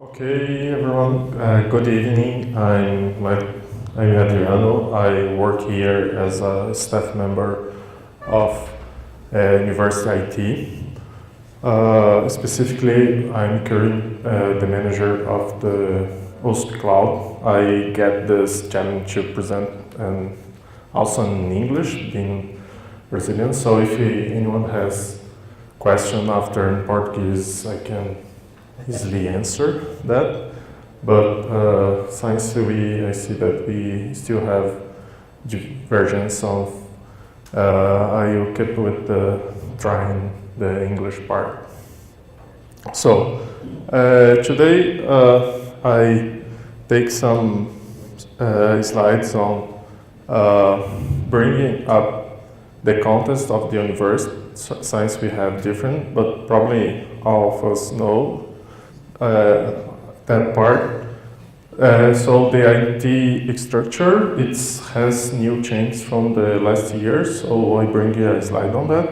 Okay, everyone. Good evening. I'm Adriano. I work here as a staff member of University IT. Specifically, I'm currently the manager of the USP Cloud. I get this challenge to present and also in English, being Brazilian. So if anyone has question after in Portuguese, I can easily answer that, but since I see that we still have divergence of, I will keep with trying the English part. So today I take some slides on bringing up the context of the university. Since we have different, but probably all of us know that part. So the IT structure, it has new changes from the last year, so I bring you a slide on that.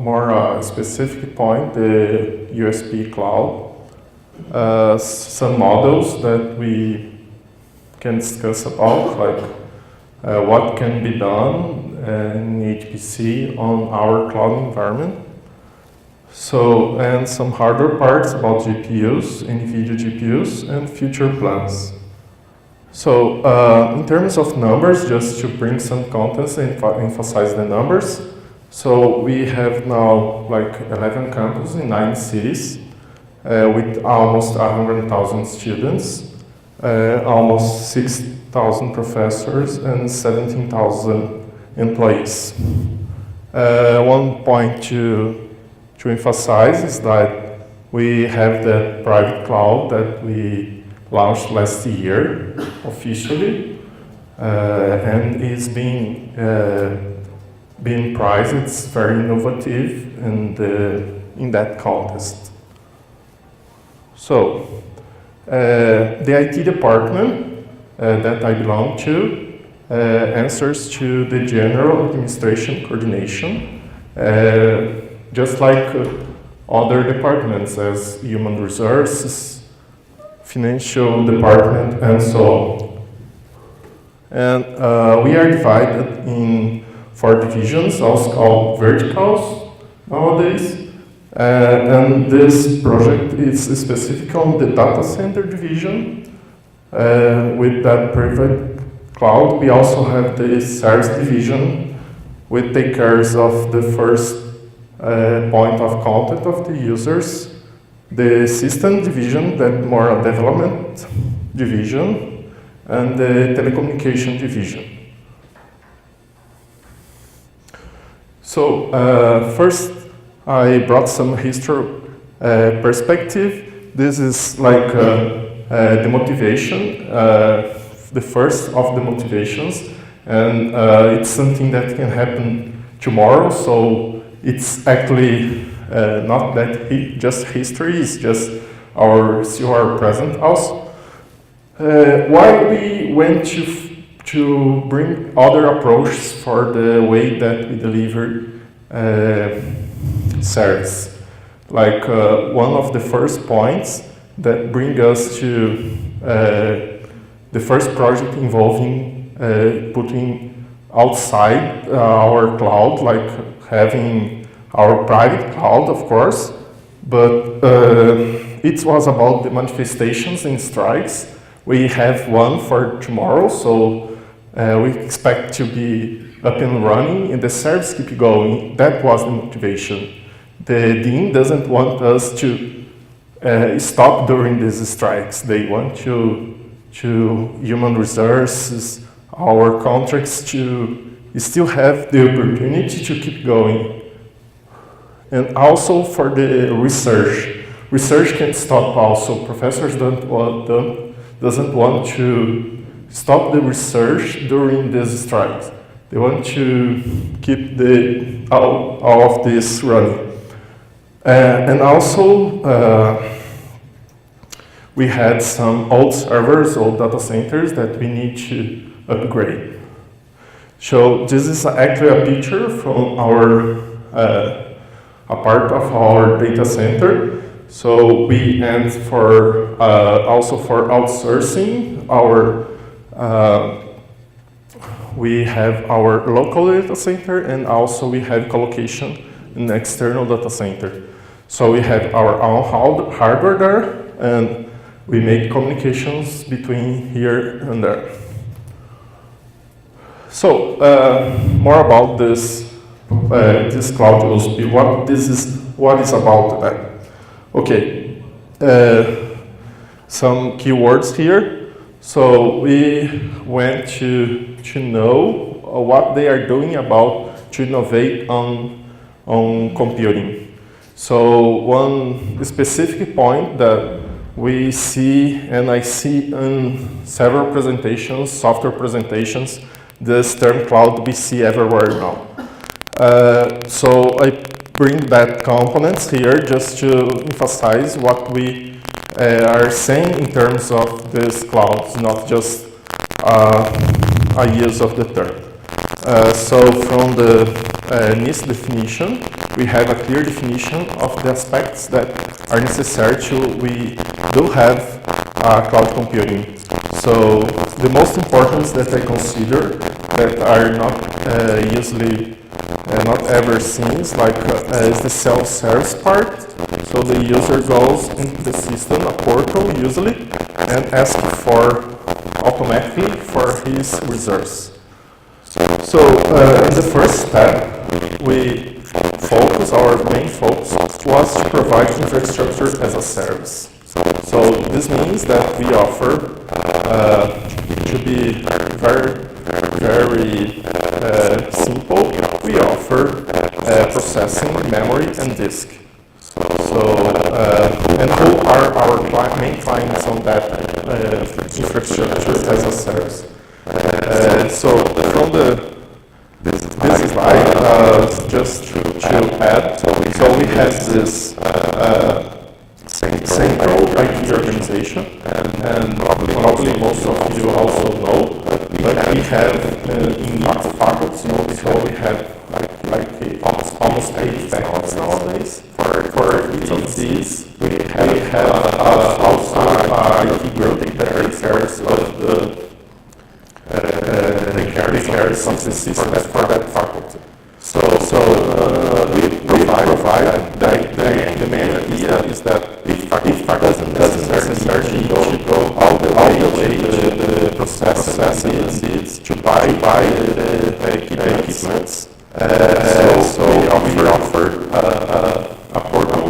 More specific point, the USP Cloud, some models that we can discuss about, like what can be done in HPC on our cloud environment. So, and some hardware parts about GPUs, NVIDIA GPUs, and future plans. So, in terms of numbers, just to bring some context and emphasize the numbers. So, we have now like 11 campuses in 9 cities with almost 100,000 students, almost 6,000 professors, and 17,000 employees. One point to emphasize is that we have the private cloud that we launched last year officially, and is being prized. It's very innovative in that context. So the IT department that I belong to answers to the general administration coordination. Just like other departments as human resources, financial department, and so on. And we are divided in 4 divisions, also called verticals nowadays. And this project is specific on the data center division. With that private cloud, we also have the service division, which takes care of the first point of contact of the users, the system division, that more a development division, and the telecommunication division. So first, I brought some history perspective. This is like the motivation, the first of the motivations, and it's something that can happen tomorrow. So it's actually not that just history, it's just still our present also. Why we went to bring other approaches for the way that we deliver service. Like one of the first points that bring us to the first project involving putting outside our cloud, like having our private cloud, of course, but it was about the manifestations and strikes. We have one for tomorrow, so we expect to be up and running and the service keep going. That was the motivation. The dean doesn't want us to stop during these strikes. They want to human resources, our contracts to still have the opportunity to keep going. And also for the research. Research can stop also. Professors doesn't want to stop the research during these strikes. They want to keep all of this running. And also, we had some old servers, old data centers that we need to upgrade. So this is actually a picture from our a part of our data center. So we end for also for outsourcing our. We have our local data center, and also we have colocation in the external data center. So we have our own hardware there, and we make communications between here and there. So more about this cloud USP. What is about that? Okay, some keywords here. So we went to know what they are doing about to innovate on computing. So one specific point that we see, and I see in several presentations, software presentations, this term cloud we see everywhere now. So I bring that components here just to emphasize what we are saying in terms of this cloud, not just a use of the term. So from the NIST definition, we have a clear definition of the aspects that are necessary we do have cloud computing. So the most important that I consider that are not usually not ever seen, like is the self-service part. So the user goes into the system, a portal usually, and asks for automatically for his resource. So in the first step, our main focus was to provide infrastructure as a service. So this means that we offer, to be very simple, we offer processing, memory, and disk. So, and who are our main clients on that infrastructure as a service? So from this slide, just to add, so we have this central IT organization, and probably most of you also know, but we have in faculties, so we have almost 8 faculties nowadays. For each of these, we have also IT group that takes care of the system for that faculty. So we provide the main idea is that if doesn't necessarily go all the way to the process needs to buy the equipments. So we offer a portal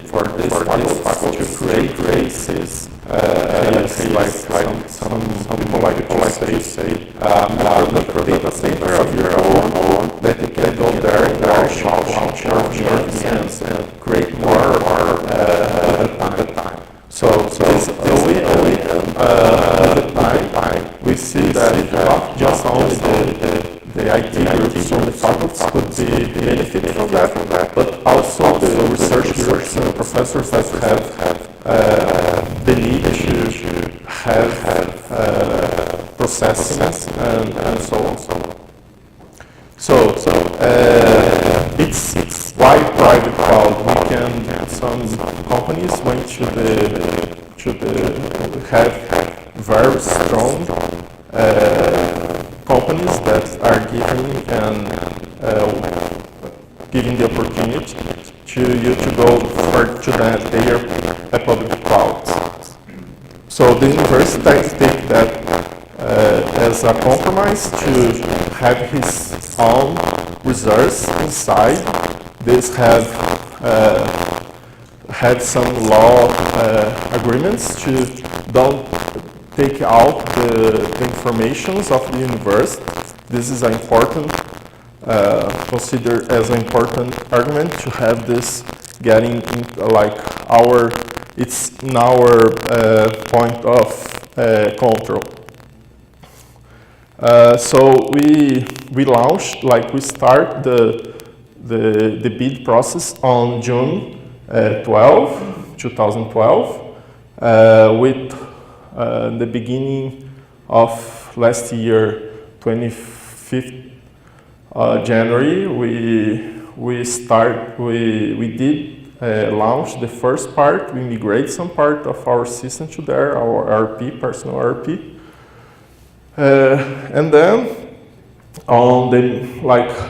for this faculty to create races, like some people like to say, the data center of your own, that you can go there and launch your VMs and create more at the time. So this time we see that not just only the IT groups or the faculties could be benefit from that, but also the research groups and professors that have the need to have processing and so on. So it's why private cloud. We can some companies went to have very strong companies that are giving the opportunity to you to go to their public clouds. So the university take that as a compromise to have his own resource inside. This had some law agreements to don't take out the informations of the university. This is an important, considered as an important argument to have this getting into like it's in our point of control. So we launched, like we start the bid process on June 12, 2012, with the beginning of last year, 25th January, we did launch the first part. We migrate some part of our system to there, our RP, personal RP. And then on the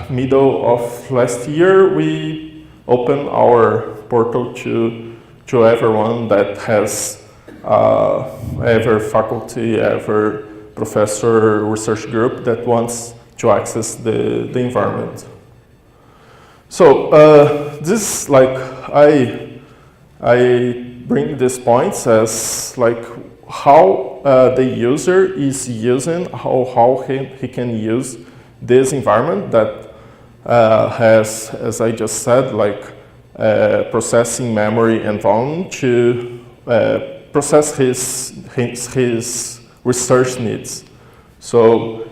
middle of last year, we opened our portal to everyone that has ever faculty, ever professor, research group that wants to access the environment. So this I bring these points as how the user is using, how he can use this environment that has, as I just said, processing memory and volume to process his research needs. So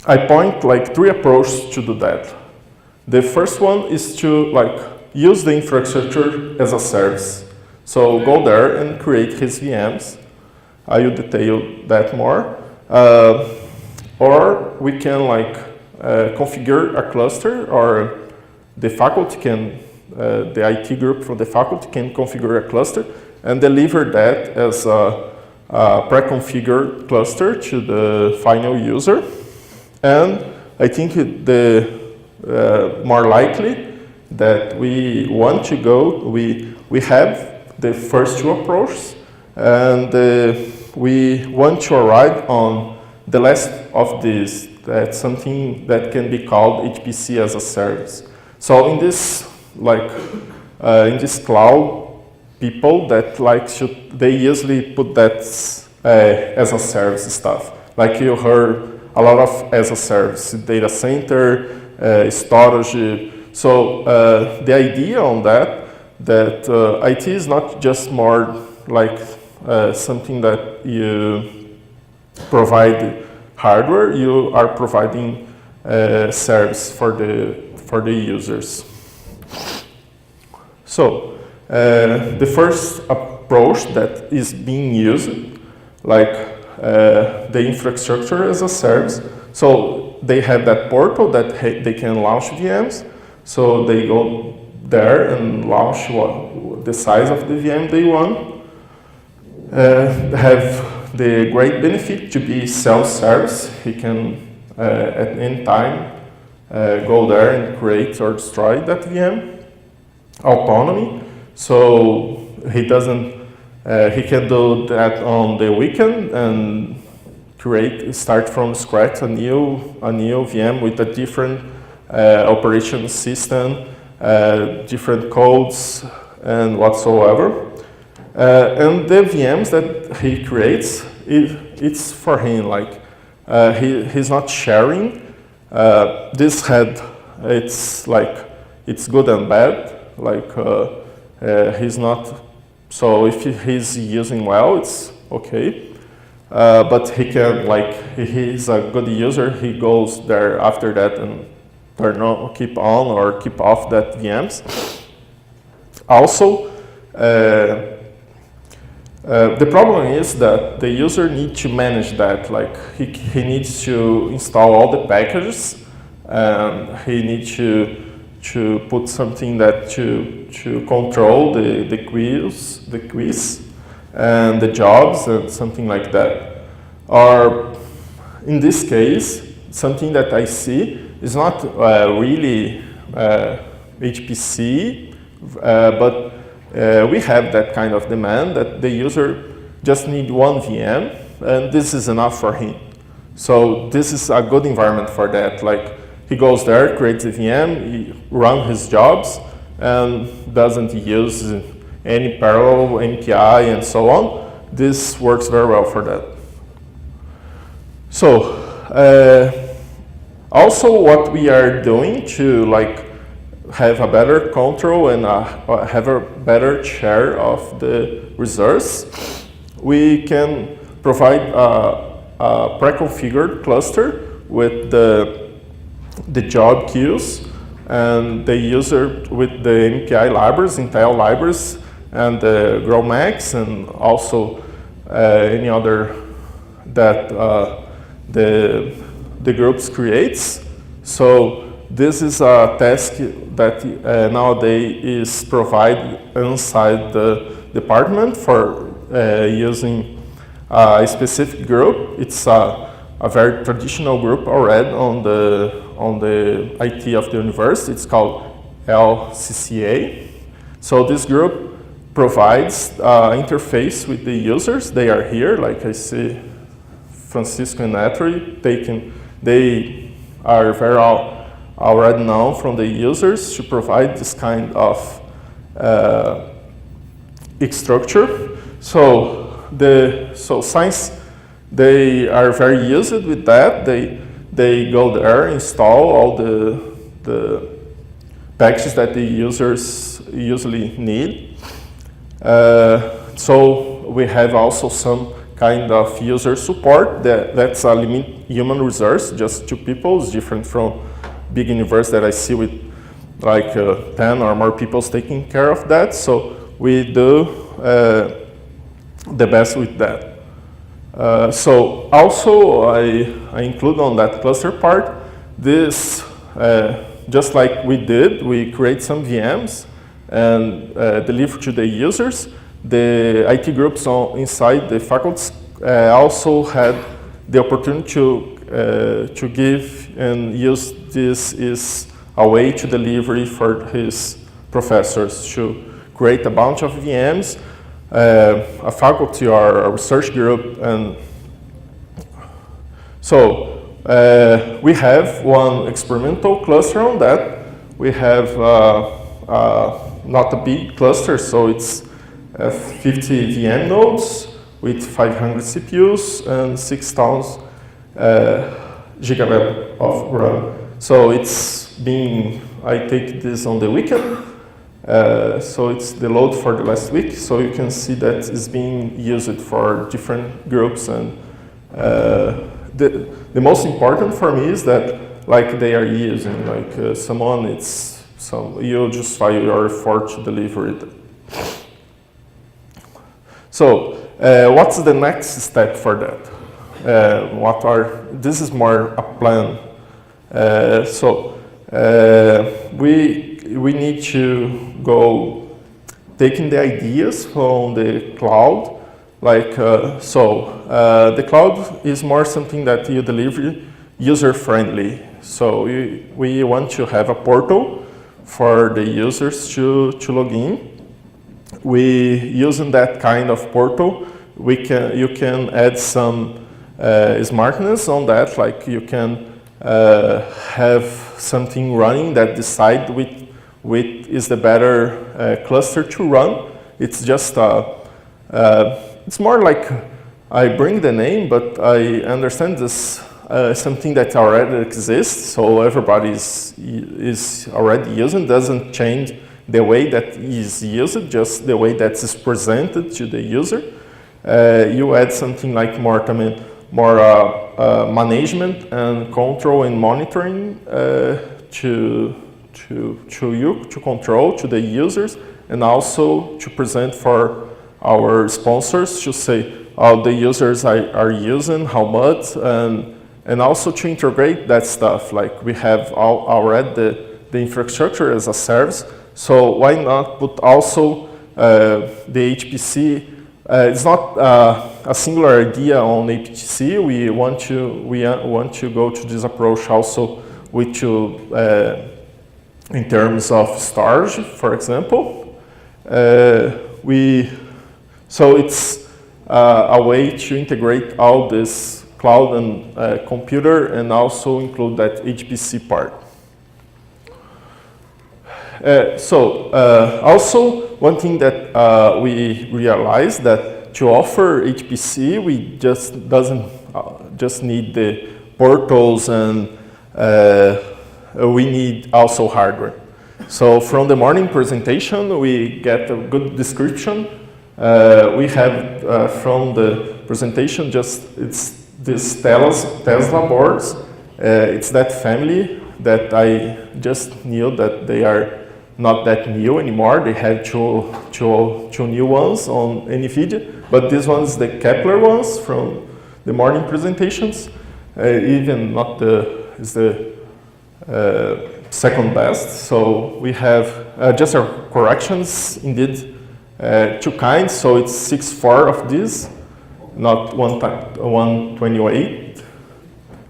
I point 3 approaches to do that. The first one is to use the infrastructure as a service. So go there and create his VMs. I will detail that more. Or we can configure a cluster, or the faculty can, the IT group from the faculty can configure a cluster and deliver that as a pre-configured cluster to the final user. And I think the more likely that we want to go, we have the first 2 approaches, and we want to arrive on the last of these. That's something that can be called HPC as a service. So in this cloud, people that they usually put that as a service stuff. You heard a lot of as a service, data center, storage. So the idea on that IT is not just more something that you provide hardware, you are providing service for the users. So the first approach that is being used, the infrastructure as a service. So they have that portal that they can launch VMs. So they go there and launch the size of the VM they want. Have the great benefit to be self-service. He can at any time go there and create or destroy that VM. Autonomy. So he can do that on the weekend and start from scratch a new VM with a different operation system, different codes and whatsoever. And the VMs that he creates, it's for him. He's not sharing. This it's good and bad. He's not. So if he's using well, it's okay. But he can, he's a good user, he goes there after that and keep on or keep off that VMs. Also, the problem is that the user needs to manage that. He needs to install all the packages, and he needs to put something that to control the quiz and the jobs and something like that. Or in this case, something that I see is not really HPC, but we have that kind of demand that the user just need one VM, and this is enough for him. So this is a good environment for that. He goes there, creates a VM, he runs his jobs, and doesn't use any parallel MPI and so on. This works very well for that. So also what we are doing to have a better control and have a better share of the resource, we can provide a pre-configured cluster with the job queues and the user with the MPI libraries, Intel libraries, and the GrowMax, and also any other that the groups creates. So this is a task that nowadays is provided inside the department for using a specific group. It's a very traditional group already on the IT of the university. It's called LCCA. So this group provides interface with the users. They are here, like I see Francisco and Natalie. They are very already known from the users to provide this kind of structure. So since they are very used with that, they go there, install all the packages that the users usually need. So we have also some kind of user support that's a limited human resource, just 2 people. It's different from big university that I see with like 10 or more people taking care of that. So we do the best with that. So also I include on that cluster part this, just like we did, we create some VMs and deliver to the users. The IT groups inside the faculties also had the opportunity to give and use this as a way to deliver for his professors, to create a bunch of VMs, a faculty or a research group. And so we have one experimental cluster on that. We have not a big cluster, so it's 50 VM nodes with 500 CPUs and 6,000 gigabyte of RAM. So it's being, I take this on the weekend. So it's the load for the last week. So you can see that it's being used for different groups. And the most important for me is that like they are using, like someone, you just file your effort to deliver it. So what's the next step for that? This is more a plan. So we need to go taking the ideas from the cloud, like the cloud is more something that you deliver user-friendly. So we want to have a portal for the users to log in. We using that kind of portal, you can add some smartness on that, like you can have something running that decide which is the better cluster to run. It's just it's more like I bring the name, but I understand this something that already exists, so everybody is already using. Doesn't change the way that is used, just the way that is presented to the user. You add something like more management and control and monitoring to control to the users, and also to present for our sponsors to say how the users are using, how much, and also to integrate that stuff. Like we have already the infrastructure as a service, so why not put also the HPC? It's not a singular idea on HPC. We want to go to this approach also with in terms of storage, for example. So it's a way to integrate all this cloud and computer, and also include that HPC part. Also one thing that we realized that to offer HPC, we just need the portals, and we need also hardware. So from the morning presentation, we get a good description. We have from the presentation it's these Tesla boards. It's that family that I just knew that they are not that new anymore. They have two new ones on NVIDIA, but this one's the Kepler ones from the morning presentations. Even not the second best. So we have just corrections, indeed, two kinds. So it's 64 of these, not 128.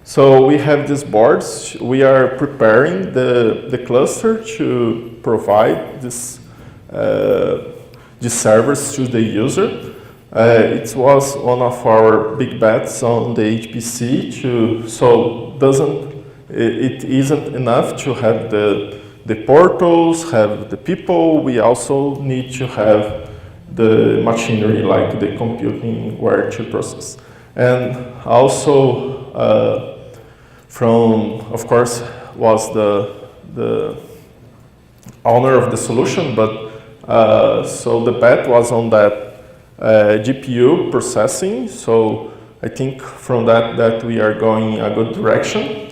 So we have these boards. We are preparing the cluster to provide this these servers to the user. It was one of our big bets on the HPC. It isn't enough to have the portals, have the people. We also need to have the machinery, like the computing where to process. And also, of course, was the owner of the solution, but so the bet was on that GPU processing. So I think from that we are going a good direction.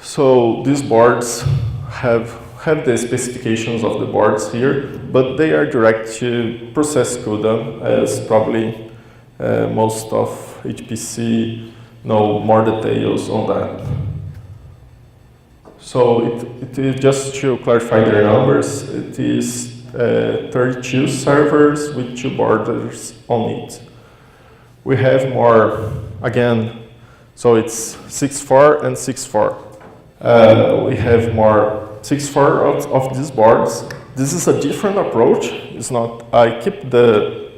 So these boards have the specifications of the boards here, but they are direct to process CUDA, as probably most of HPC know more details on that. So it is, just to clarify their numbers, it is 32 servers with 2 boards on it. We have more, again, so it's 64 and 64. We have more 64 of these boards. This is a different approach. It's not, I keep the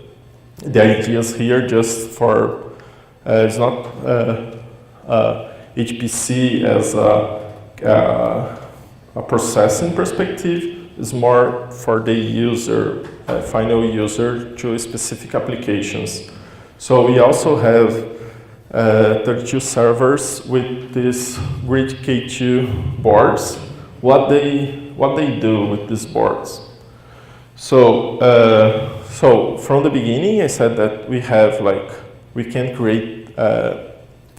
ideas here just for, it's not HPC as a processing perspective. Is more for the user, final user, to specific applications. So we also have 32 servers with these Grid K2 boards. What they do with these boards? So from the beginning, I said that we can create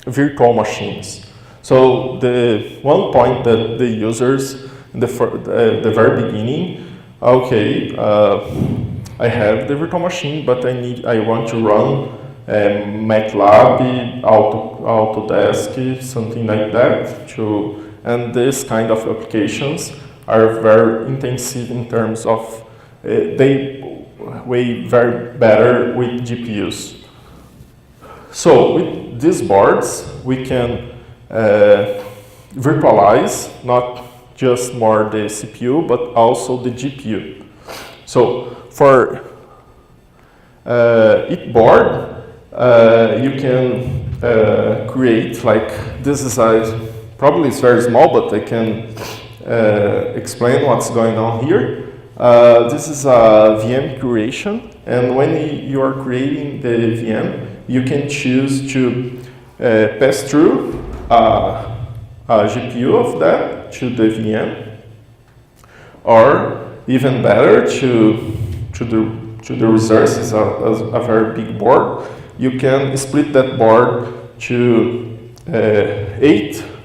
virtual machines. So the one point that the users the very beginning, okay, I have the virtual machine, but I want to run MATLAB, Autodesk, something like that. And this kind of applications are very intensive in terms of they weigh very better with GPUs. So with these boards, we can virtualize not just more the CPU, but also the GPU. So for each board, you can create, like, this is probably it's very small, but I can explain what's going on here. This is a VM creation, and when you are creating the VM, you can choose to pass through a GPU of that to the VM, or even better, to the resources of a very big board. You can split that board to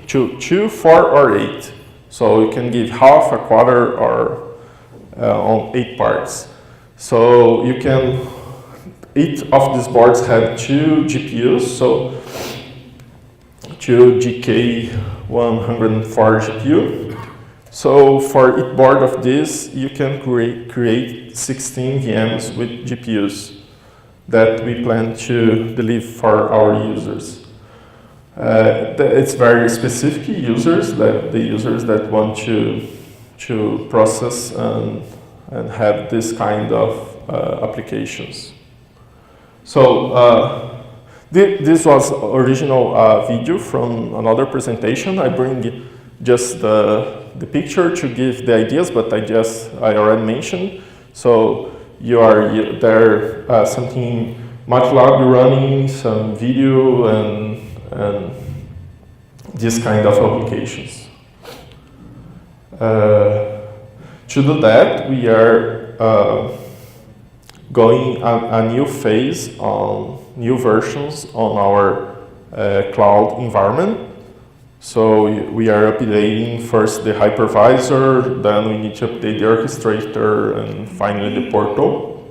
2, 4, or 8. So you can give half, a quarter, or on 8 parts. So you can, each of these boards have 2 GPUs, so 2 GK104 GPU. So for each board of this, you can create 16 VMs with GPUs that we plan to deliver for our users. It's very specific users, the users that want to process and have this kind of applications. So this was original video from another presentation. I bring just the picture to give the ideas, but I already mentioned. So there something MATLAB running, some video, and this kind of applications. To do that, we are going a new phase on new versions on our cloud environment. So we are updating first the hypervisor, then we need to update the orchestrator, and finally the portal.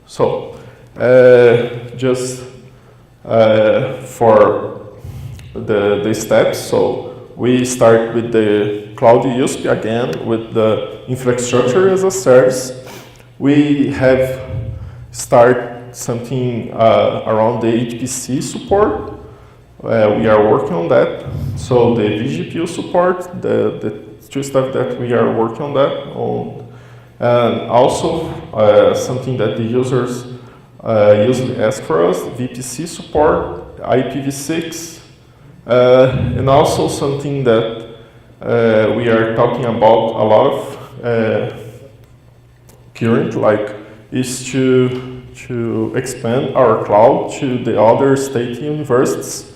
So just for the steps, so we start with the cloud USP again, with the infrastructure as a service. We have started something around the HPC support. We are working on that. So the vGPU support, the two stuff that we are working on that. And also something that the users usually ask for us, VPC support, IPv6, and also something that we are talking about a lot of current, like, is to expand our cloud to the other state universities.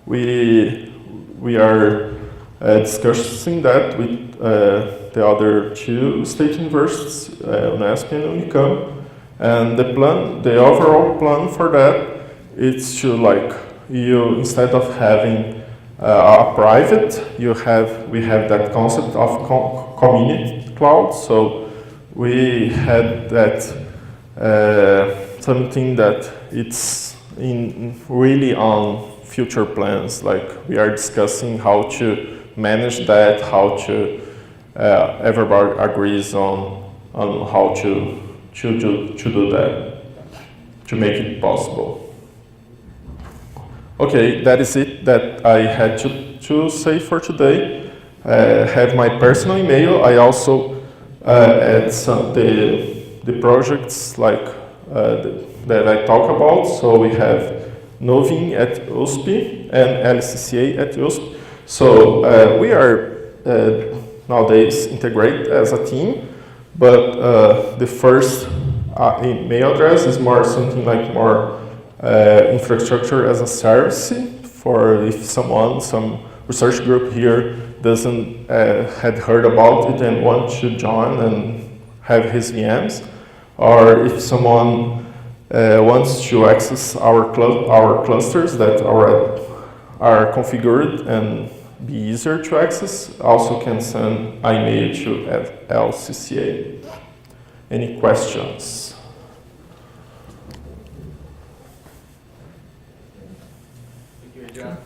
We are discussing that with the other two state universities, UNESP and Unicam, and the overall plan for that is to, like, you, instead of having a private, we have that concept of community cloud. So we had that something that it's really on future plans. Like, we are discussing how to manage that, how to everybody agrees on how to do that, to make it possible. Okay, that is it that I had to say for today. Have my personal email. I also add some the projects like that I talk about. So we have Novin at USP and LCCA at USP. So we are nowadays integrated as a team, but the first email address is more something like more infrastructure as a service for if some research group here doesn't had heard about it and want to join and have his VMs, or if someone wants to access our clusters that are configured and be easier to access, also can send an email to LCCA. Any questions? Thank you, Adriano.